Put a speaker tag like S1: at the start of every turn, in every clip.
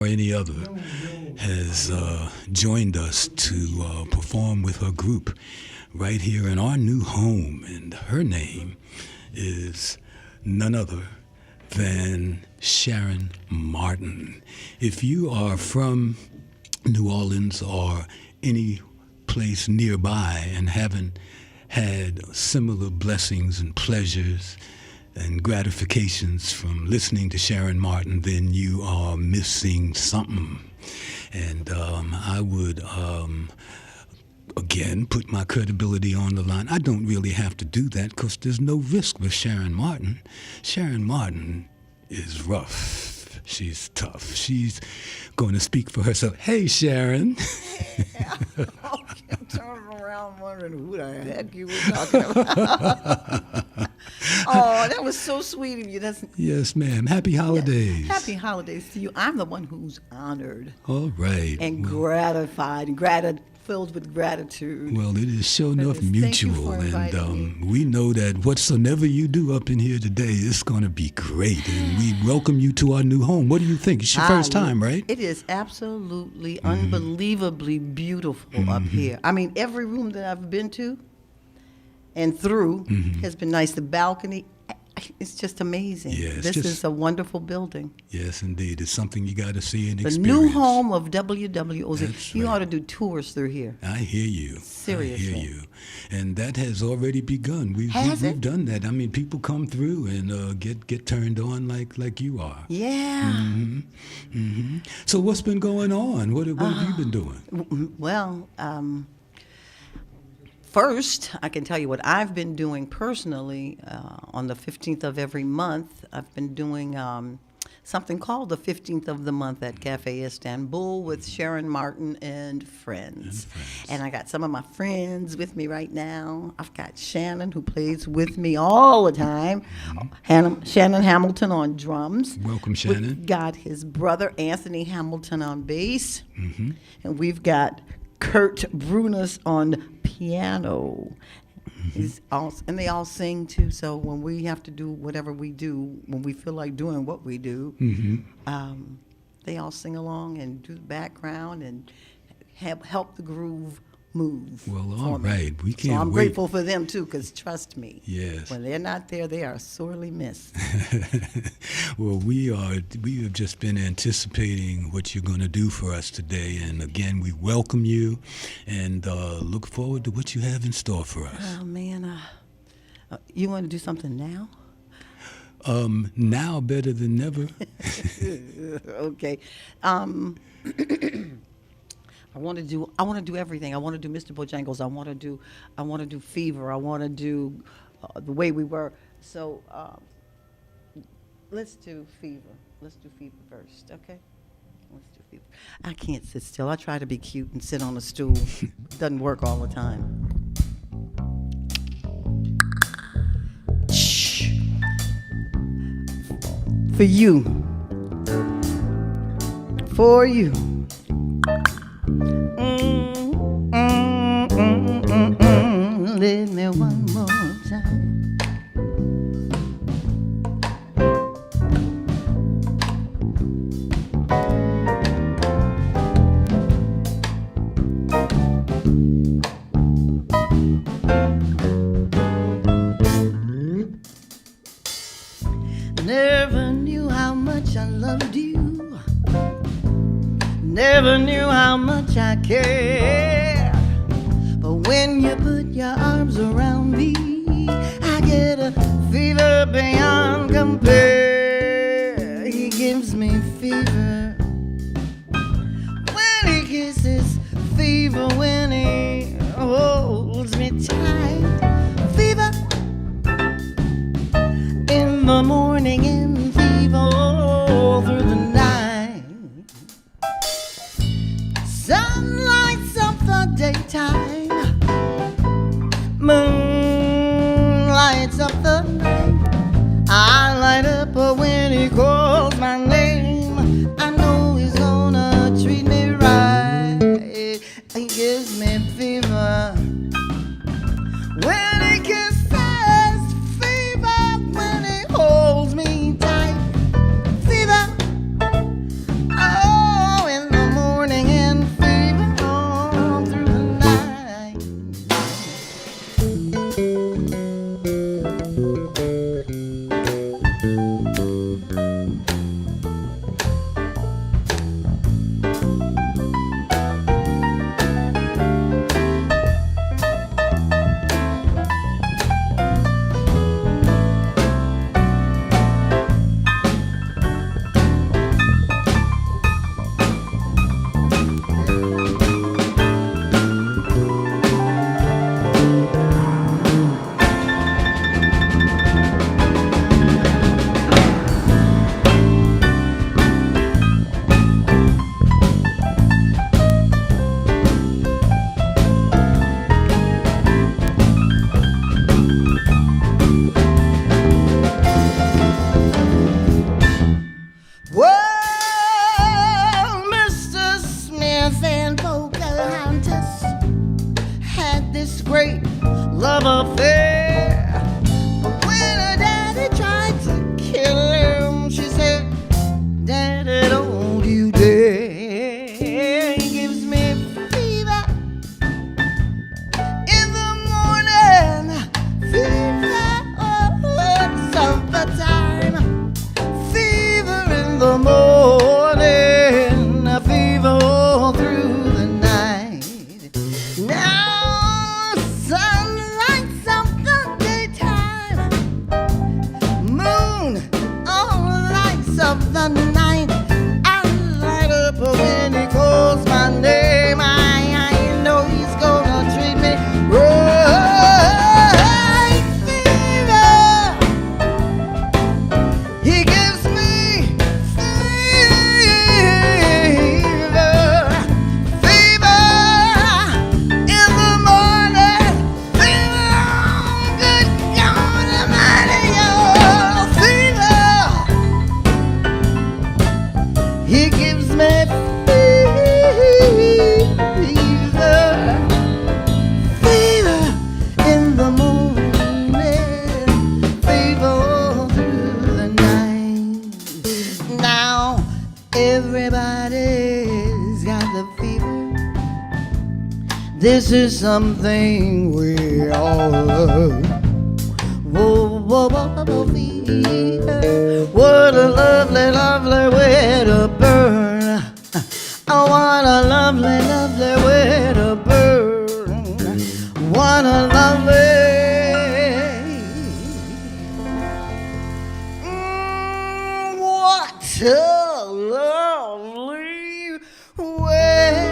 S1: or any other has joined us to perform with her group right here in our new home. And her name is none other than Sharon Martin. If you are from New Orleans or any place nearby and haven't had similar blessings and pleasures and gratifications from listening to Sharon Martin, then you are missing something. And I would, again, put my credibility on the line. I don't really have to do that because there's no risk with Sharon Martin. Sharon Martin is rough. She's tough. She's going to speak for herself. Hey, Sharon.
S2: I'm turning around wondering who the heck you were talking about. Oh, that was so sweet of you.
S1: Yes, ma'am. Happy holidays.
S2: Yeah. Happy holidays to you. I'm the one who's honored.
S1: All right.
S2: And gratified and filled with gratitude.
S1: Well, it is sure enough
S2: Thank you
S1: mutual,
S2: for inviting
S1: and we know that whatsoever you do up in here today is going to be great, and we welcome you to our new home. What do you think? It's your first time, right?
S2: It is absolutely unbelievably beautiful up here. I mean, every room that I've been to and through has been nice. The balcony, it's just amazing.
S1: Yes,
S2: this is a wonderful building.
S1: Yes, indeed. It's something you got to see and
S2: the
S1: experience.
S2: new home of WWOZ.
S1: That's
S2: You
S1: right.
S2: ought to do tours through here.
S1: I hear you.
S2: Seriously.
S1: I hear you. And that has already begun. We've done that. I mean, people come through and get turned on like you are.
S2: Yeah.
S1: So what's been going on? What have you been doing?
S2: Well, first, I can tell you what I've been doing personally. On the 15th of every month, I've been doing something called the 15th of the month at Cafe Istanbul with Sharon Martin and friends. And I got some of my friends with me right now. I've got Shannon, who plays with me all the time. Shannon Hamilton on drums.
S1: Welcome, Shannon.
S2: We've got his brother, Anthony Hamilton, on bass. And we've got Kurt Brunas on piano. And they all sing too. So when we have to do whatever we do, when we feel like doing what we do, they all sing along and do the background and help the groove move.
S1: Well, all right. We can't
S2: So I'm
S1: wait.
S2: grateful for them too, because trust me,
S1: Yes.
S2: when they're not there, they are sorely missed.
S1: Well, we have just been anticipating what you're going to do for us today, and again, we welcome you and look forward to what you have in store for us.
S2: Oh man, you want to do something now?
S1: Now better than never.
S2: Okay. I want to do everything. I want to do Mr. Bojangles. I want to do Fever. I want to do The Way We Were. So let's do Fever. Let's do Fever first, okay? Let's do Fever. I can't sit still. I try to be cute and sit on a stool. Doesn't work all the time. Shh. For you. For you. Let me one more time. Never knew how much I loved you. Never knew how much I cared. But when you put your arms around me, I get a fever beyond compare. He gives me fever when he kisses, fever when he holds me tight. Fever in the morning and fever all through the night. Sun lights up the daytime, moon lights up the night. I light up when he calls my name. I know he's gonna treat me right. He gives me fever when he kisses, fever when he holds me tight. Fever, oh, gives me fever, fever in the morning, fever all through the night. Now everybody's got the fever. This is something we all love. Whoa, whoa, whoa, whoa, fever. What a lovely, lovely way to burn. Oh, what a lovely, lovely way to burn. What a lovely, what a lovely way.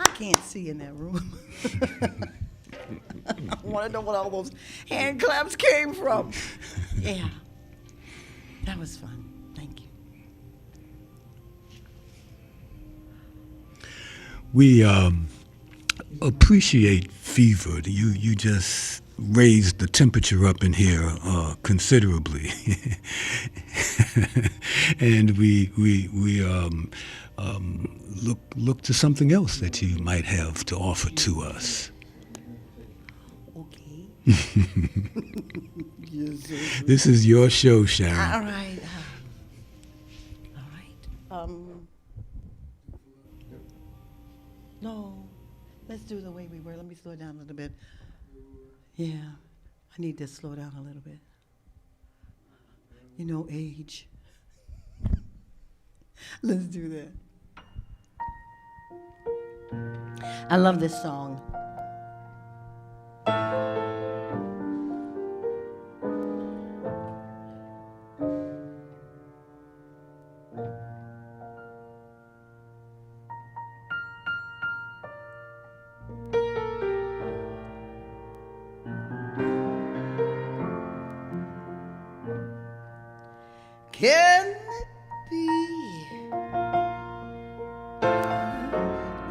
S2: I can't see in that room. I want to know what all those hand claps came from. Yeah, that was fun. Thank you.
S1: We appreciate fever. You just raised the temperature up in here considerably, and we look to something else that you might have to offer to us.
S2: Okay. Yes, sir.
S1: This is your show, Sharon.
S2: All right. No, let's do the way we were. Let me slow it down a little bit. Yeah, I need to slow down a little bit. You know, age. Let's do that. I love this song. Can it be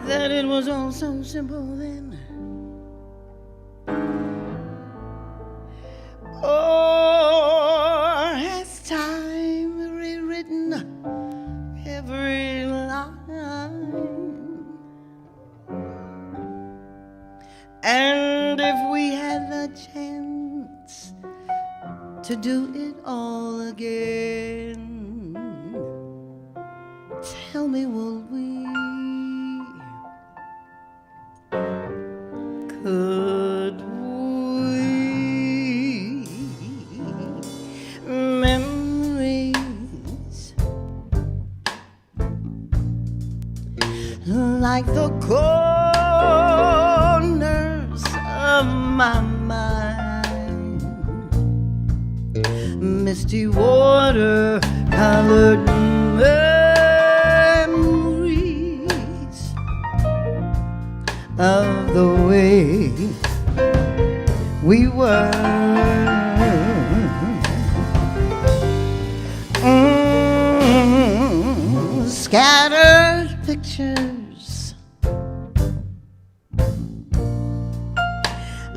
S2: that it was all so simple then? Or has time rewritten every line? And if we had the chance to do it all again, tell me, will we? Could we? Memories like the corners of my mind, misty water colored memories of the way we were. Scattered pictures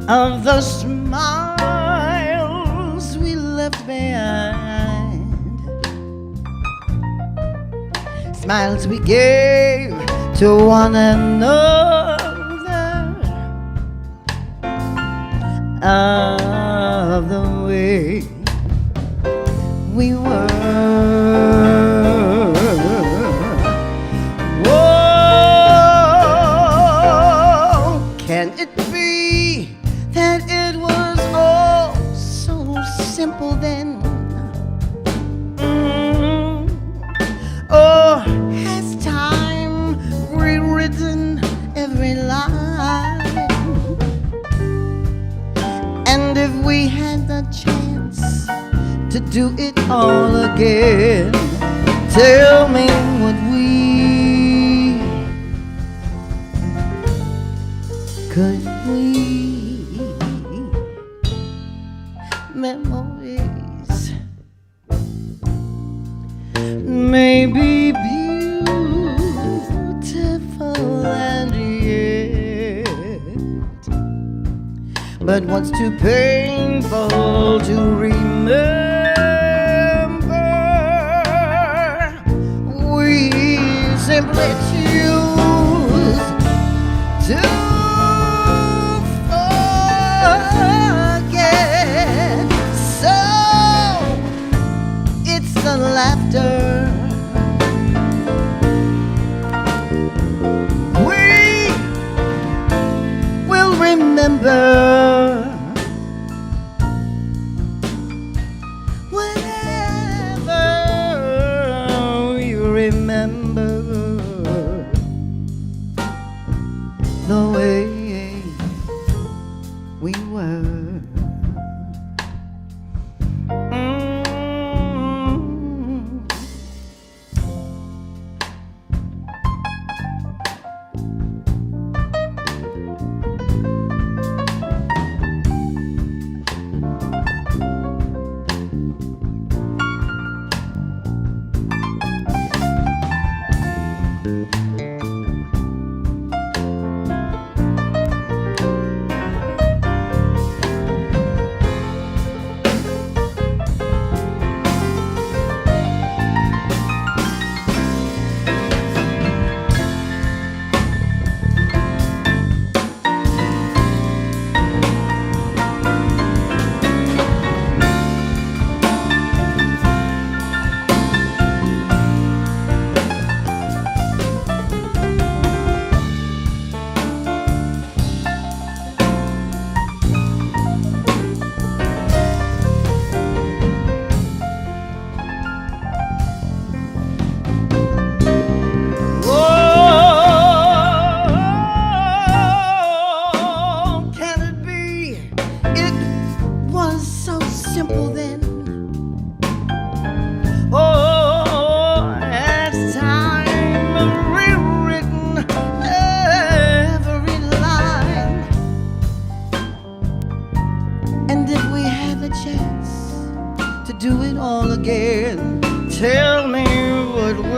S2: of the smiles we left behind, smiles we gave to one another, of the way we were. Can it be that it was all so simple then? Or has time rewritten if we had the chance to do it all again, tell me would we, could we? Memories may be beautiful and yet, but what's too painful to remember, we simply choose to forget. So it's the laughter we will remember. Whenever we remember the way we were. Do it all again. Tell me would we?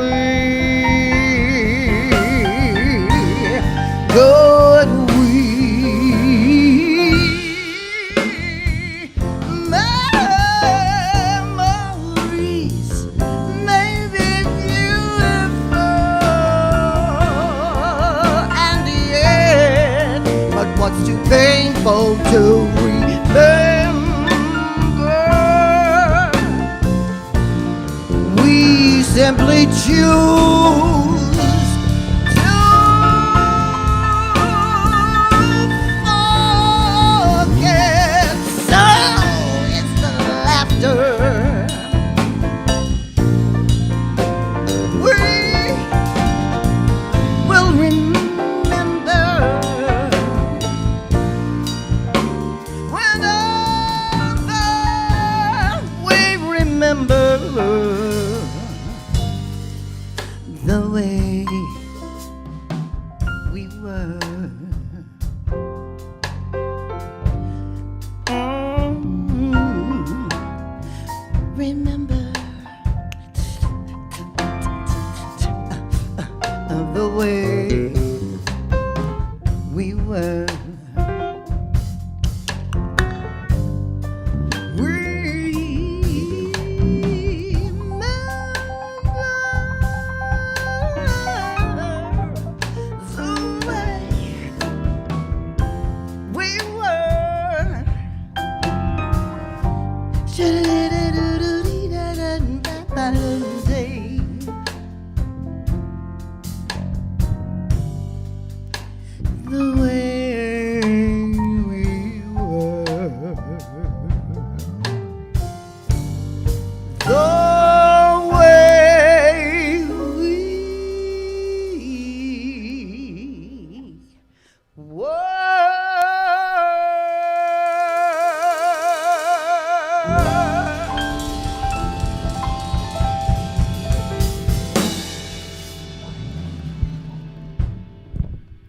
S2: Could we? Memories may be beautiful and yet, but what's too painful to remember? Simply choose to forget. So it's the laughter we will remember whenever we remember the way we were. Remember the way we were.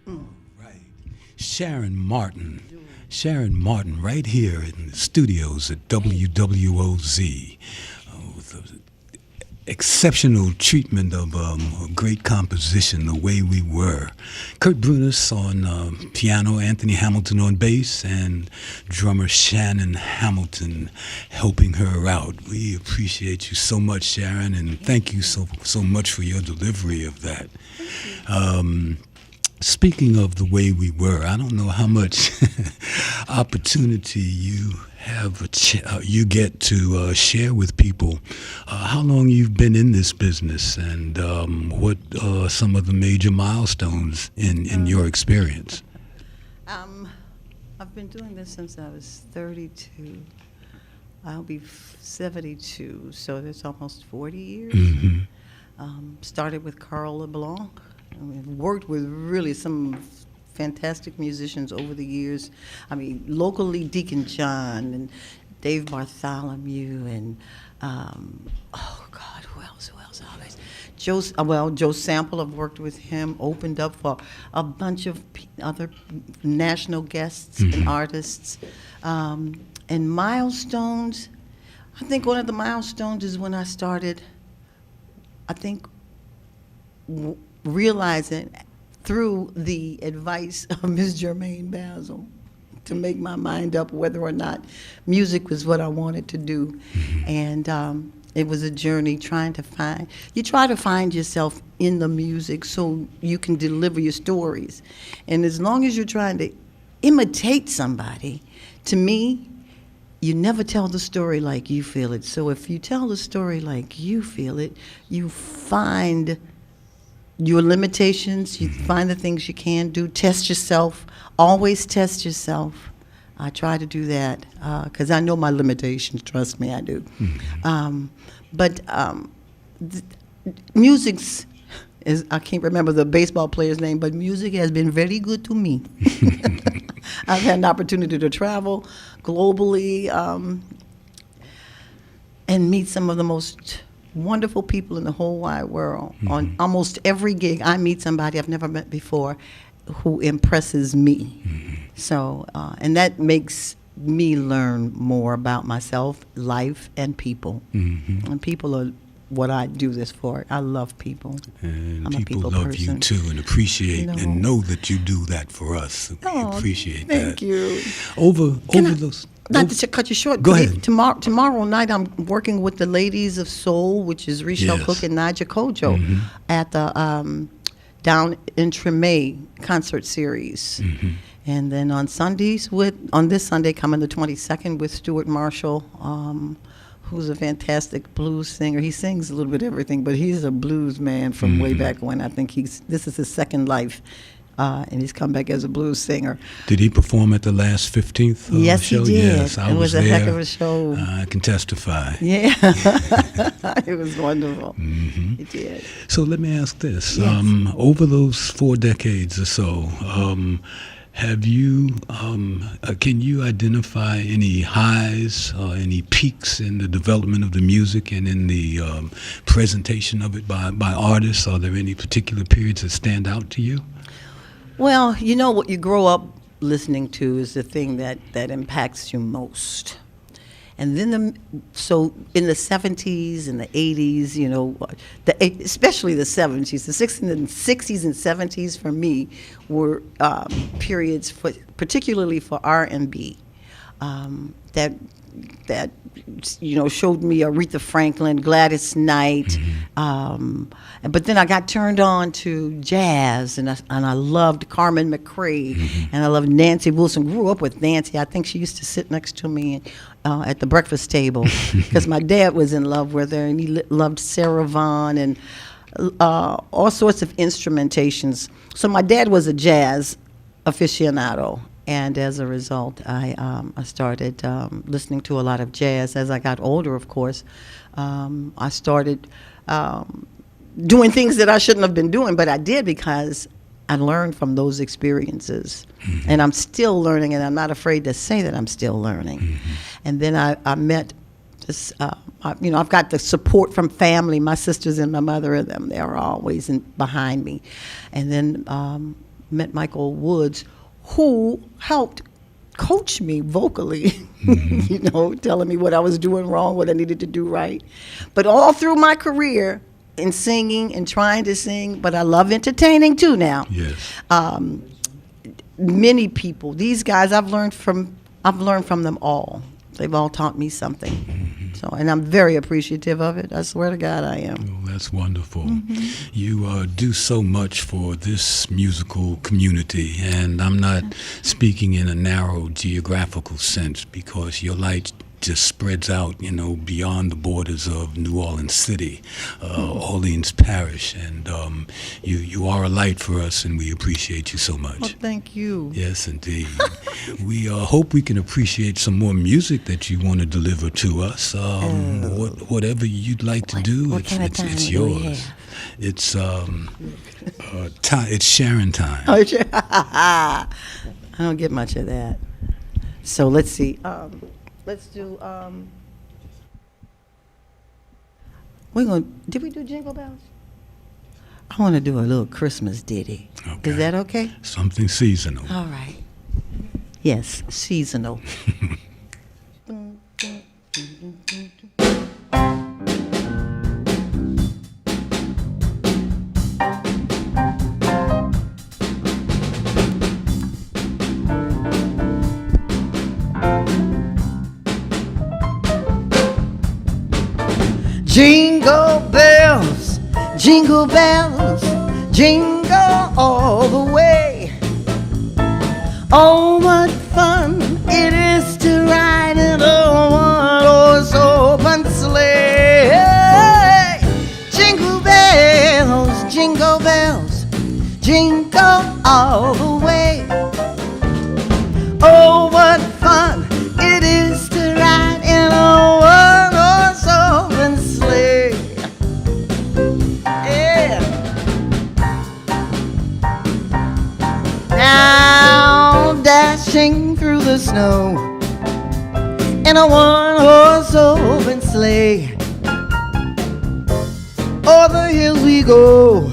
S1: Right. Sharon Martin. Sharon Martin, right here in the studios at WWOZ. With the exceptional treatment of a great composition, The Way We Were. Kurt Brunis on piano, Anthony Hamilton on bass, and drummer Shannon Hamilton helping her out. We appreciate you so much, Sharon, and thank you so much for your delivery of that. Speaking of The Way We Were, I don't know how much opportunity you have you get to share with people how long you've been in this business and what are some of the major milestones in your experience.
S2: I've been doing this since I was 32. I'll be 72, so that's almost 40 years. Started with Carl LeBlanc. Worked with really some fantastic musicians over the years. I mean, locally, Deacon John and Dave Bartholomew and, oh God, who else? Always. Joe Sample, I've worked with him, opened up for a bunch of other national guests and artists. And milestones, I think one of the milestones is when I started, realizing through the advice of Ms. Germaine Basil to make my mind up whether or not music was what I wanted to do. And it was a journey try to find yourself in the music so you can deliver your stories. And as long as you're trying to imitate somebody, to me, you never tell the story like you feel it. So if you tell the story like you feel it, you find your limitations, you find the things you can do, test yourself, always test yourself. I try to do that because I know my limitations, trust me, I do. Music's, I can't remember the baseball player's name, but music has been very good to me. I've had an opportunity to travel globally and meet some of the most wonderful people in the whole wide world. On almost every gig, I meet somebody I've never met before who impresses me. So, and that makes me learn more about myself, life, and people. And people are what I do this for. I love people.
S1: And
S2: I'm
S1: people
S2: a people
S1: love
S2: person.
S1: you too and appreciate and know that you do that for us. We appreciate that.
S2: Thank you.
S1: Over those.
S2: Not to cut you short.
S1: Go ahead.
S2: Tomorrow night, I'm working with the Ladies of Soul, which is Richelle Cook and Naja Kojo, at the Down in Treme concert series. And then on Sundays, on this Sunday coming the 22nd, with Stuart Marshall, who's a fantastic blues singer. He sings a little bit of everything, but he's a blues man from way back when. I think this is his second life. And he's come back as a blues singer.
S1: Did he perform at the last 15th
S2: yes,
S1: show?
S2: He did.
S1: Yes, I
S2: was
S1: was
S2: a
S1: there.
S2: heck of a show.
S1: I can testify.
S2: Yeah, it was wonderful. It did.
S1: So let me ask this.
S2: Yes.
S1: Over those 4 decades or so, have you, can you identify any highs, any peaks in the development of the music and in the presentation of it by artists? Are there any particular periods that stand out to you?
S2: Well, you know what you grow up listening to is the thing that impacts you most. And then so in the 70s and the 80s, you know, especially the 70s, the 60s and 70s for me were periods particularly for R&B that you know showed me Aretha Franklin, Gladys Knight, but then I got turned on to jazz, and I loved Carmen McRae, and I loved Nancy Wilson. Grew up with Nancy. I think she used to sit next to me at the breakfast table because my dad was in love with her, and he loved Sarah Vaughan and all sorts of instrumentations. So my dad was a jazz aficionado. And as a result, I started listening to a lot of jazz. As I got older, of course, I started doing things that I shouldn't have been doing, but I did because I learned from those experiences. And I'm still learning, and I'm not afraid to say that I'm still learning. And then I met this, you know, I've got the support from family, my sisters and my mother, and them. They are always behind me. And then met Michael Woods, who helped coach me vocally, you know, telling me what I was doing wrong, what I needed to do right. But all through my career in singing and trying to sing, but I love entertaining too now.
S1: Yes.
S2: Many people, these guys, I've learned from them all. They've all taught me something. So, and I'm very appreciative of it. I swear to God, I am.
S1: Oh, that's wonderful. You do so much for this musical community, and I'm not speaking in a narrow geographical sense, because your light just spreads out, you know, beyond the borders of New Orleans City, Orleans Parish, and you are a light for us, and we appreciate you so much.
S2: Well, thank you.
S1: Yes, indeed. We hope we can appreciate some more music that you want to deliver to us. Whatever you'd like to do,
S2: what kind of time
S1: it's
S2: do we
S1: yours.
S2: have?
S1: It's it's Sharon time.
S2: Oh, sure. I don't get much of that. So let's see. Let's do. Did we do Jingle Bells? I want to do a little Christmas ditty.
S1: Okay.
S2: Is that okay?
S1: Something seasonal.
S2: All right. Yes, seasonal. Jingle bells, jingle bells, jingle all the way. Oh, what fun it is to ride in a one-horse open sleigh. Jingle bells, jingle bells, jingle all the way. Oh, what fun it is to ride in a one-horse open sleigh. Yeah. Now dashing through the snow in a one-horse open sleigh. O'er the hills we go,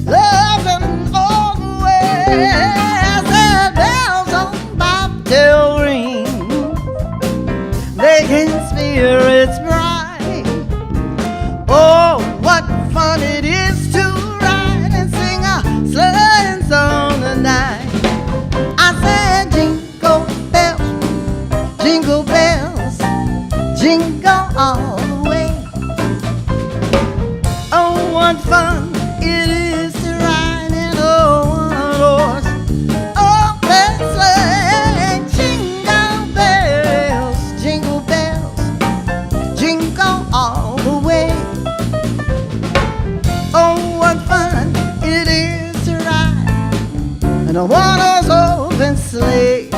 S2: laughing all the way. As the bells on bobtail ring, making spirits bright. Oh, what fun it is to ride and sing a sleighing song tonight. I said jingle bells, jingle all the way. Oh, what fun it is to ride in a one-horse open sleigh. Jingle bells, jingle all the way. Oh, what fun it is to ride in a one-horse open sleigh.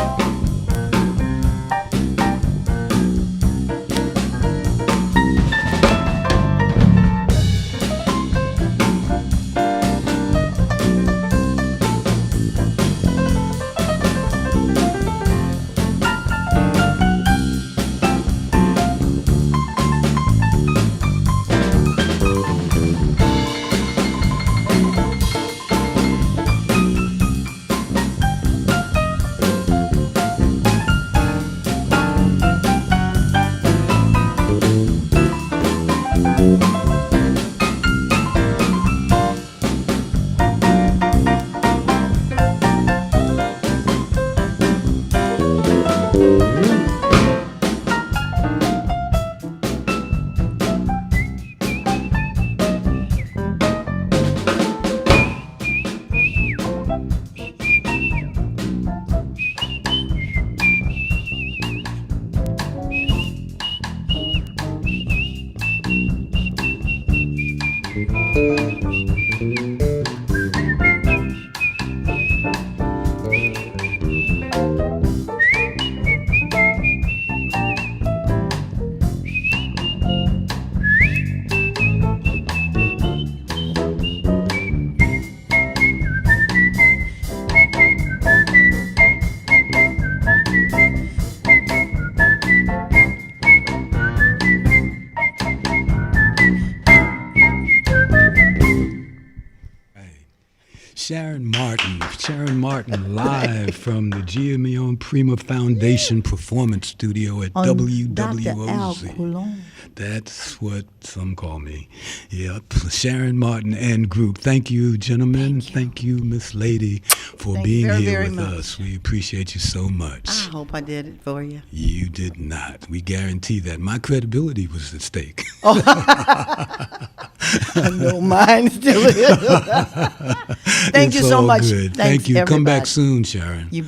S1: Sharon Martin. Sharon Martin live from the Giacomo Prima Foundation Performance Studio at
S2: On Dr. Al
S1: WWOZ.
S2: Coulon.
S1: That's what some call me. Yep, Sharon Martin and group. Thank you, gentlemen. Thank you, Miss Lady, for
S2: Thank you
S1: being
S2: very,
S1: here
S2: very
S1: with
S2: much.
S1: us. We appreciate you so much.
S2: I hope I did it for you.
S1: You did not. We guarantee that. My credibility was at stake.
S2: No, mine still is. Thank you
S1: It's
S2: so
S1: all
S2: much.
S1: Good.
S2: Thanks,
S1: Thank you. Come back
S2: everybody.
S1: soon, Sharon.
S2: You